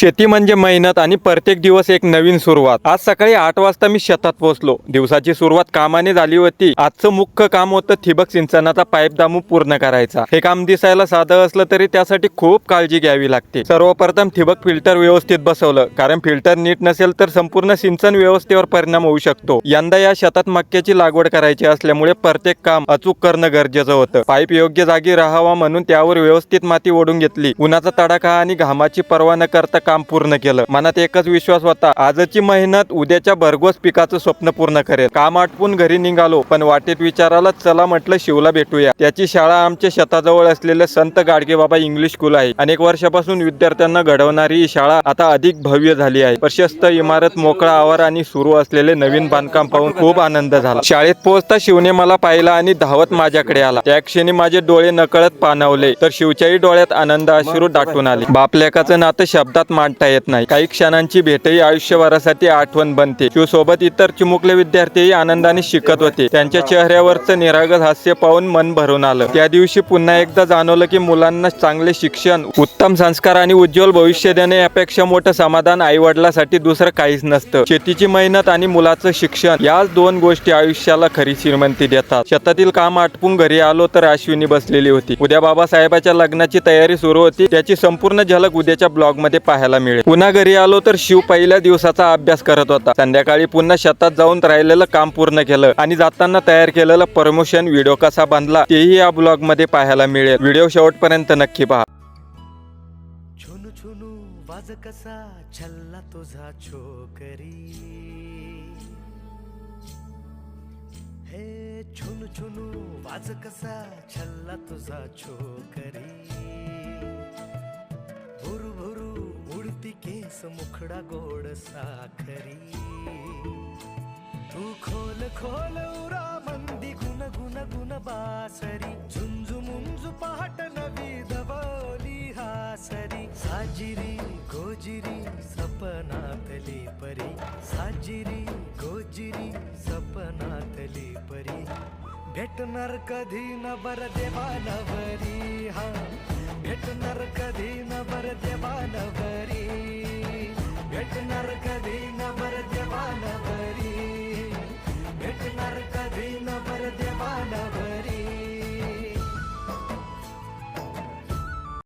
शेती म्हणजे मेहनत आणि प्रत्येक दिवस एक नवीन सुरुवात। आज सकाळी 8 वाजता मी शेतात पोहोचलो। दिवसाची सुरुवात कामाने झाली होती। आजचं मुख्य काम होतं ठिबक सिंचनाचा पाईप दामू पूर्ण करायचा। हे काम दिसायला साधं असलं तरी त्यासाठी खूप काळजी घ्यावी लागते। सर्वप्रथम ठिबक फिल्टर व्यवस्थित बसवलं, कारण फिल्टर नीट नसेल तर संपूर्ण सिंचन व्यवस्थेवर परिणाम होऊ शकतो। यंदा या शेतात मक्याची लागवड करायची असल्यामुळे प्रत्येक काम अचूक करणं गरजेचं होतं। पाईप योग्य जागी राहावा म्हणून त्यावर व्यवस्थित माती ओढून घेतली। उन्हाचा तडाखा आणि घामाची पर्वा न करता काम पूर्ण केलं। मनात एकच विश्वास होता, आजची मेहनत उद्याच्या भरघोस पिकाचं स्वप्न पूर्ण करेल। काम आटपून घरी निघालो, पण वाटेत विचाराला चला म्हटलं शिवला भेटूया। त्याची शाळा आमच्या शेताजवळ असलेले संत गाडगेबाबा इंग्लिश स्कूल आहे। अनेक वर्षापासून विद्यार्थ्यांना घडवणारी ही शाळा आता अधिक भव्य झाली आहे। प्रशस्त इमारत, मोकळा आवार आणि सुरू असलेले नवीन बांधकाम पाहून खूप आनंद झाला। शाळेत पोहोचता शिवने मला पाहिला आणि धावत माझ्याकडे आला। त्या क्षणी माझे डोळे नकळत पाणावले, तर शिवच्याही डोळ्यात आनंद अश्रू दाटून आले। बापलेकाचं नातं शब्दात मांडता येत नाही। काही क्षणांची भेटही आयुष्यभरासाठी आठवण बनते। शिव सोबत इतर चिमुकले विद्यार्थीही आनंदाने शिकत होते। त्यांच्या चेहऱ्यावरचं निरागस हास्य पाहून मन भरून आलं। त्या दिवशी पुन्हा एकदा जाणवलं की मुलांना चांगले शिक्षण, उत्तम संस्कार आणि उज्ज्वल भविष्य देणे यापेक्षा मोठं समाधान आई वडिलांसाठी दुसरं काहीच नसतं। शेतीची मेहनत आणि मुलाचं शिक्षण, याच दोन गोष्टी आयुष्याला खरी श्रीमंती देतात। शेतातील काम आटपून घरी आलो तर अश्विनी बसलेली होती। उद्या बाबासाहेबाच्या लग्नाची तयारी सुरू होती। त्याची संपूर्ण झलक उद्याच्या ब्लॉग मध्ये पाहायला मिळेल। पुन्हा घरी आलो तर शिव पहिल्या दिवसाचा अभ्यास करत होता। संध्याकाळी पुन्हा शेतात जाऊन राहिलेलं काम पूर्ण केलं आणि जाताना तयार केलेलं प्रमोशन व्हिडिओ कसा बांधला तेही या ब्लॉग मध्ये पाहायला मिळेल। व्हिडिओ शेवटपर्यंत नक्की पहा। छुनू छुनू वाज कसा छल्ला तुझा छोकरी, हे छुनू छुनू वाज कसा छल्ला तुझा छोकरी, भुरू भुरू उडती केस मुखडा गोड साखरी, तू खोल खोल उरा मंदी गुन गुन गुन बासरी, झुंजू मुंजू पहाट नवी दबवली हासरी, साजिरी गोजिरी सपनातली परी, साजिरी गोजिरी सपनातली परी, भेटणार कधी न बर देवानवरी, हा भेटणार कधी न बर देवानवरी, भेटणार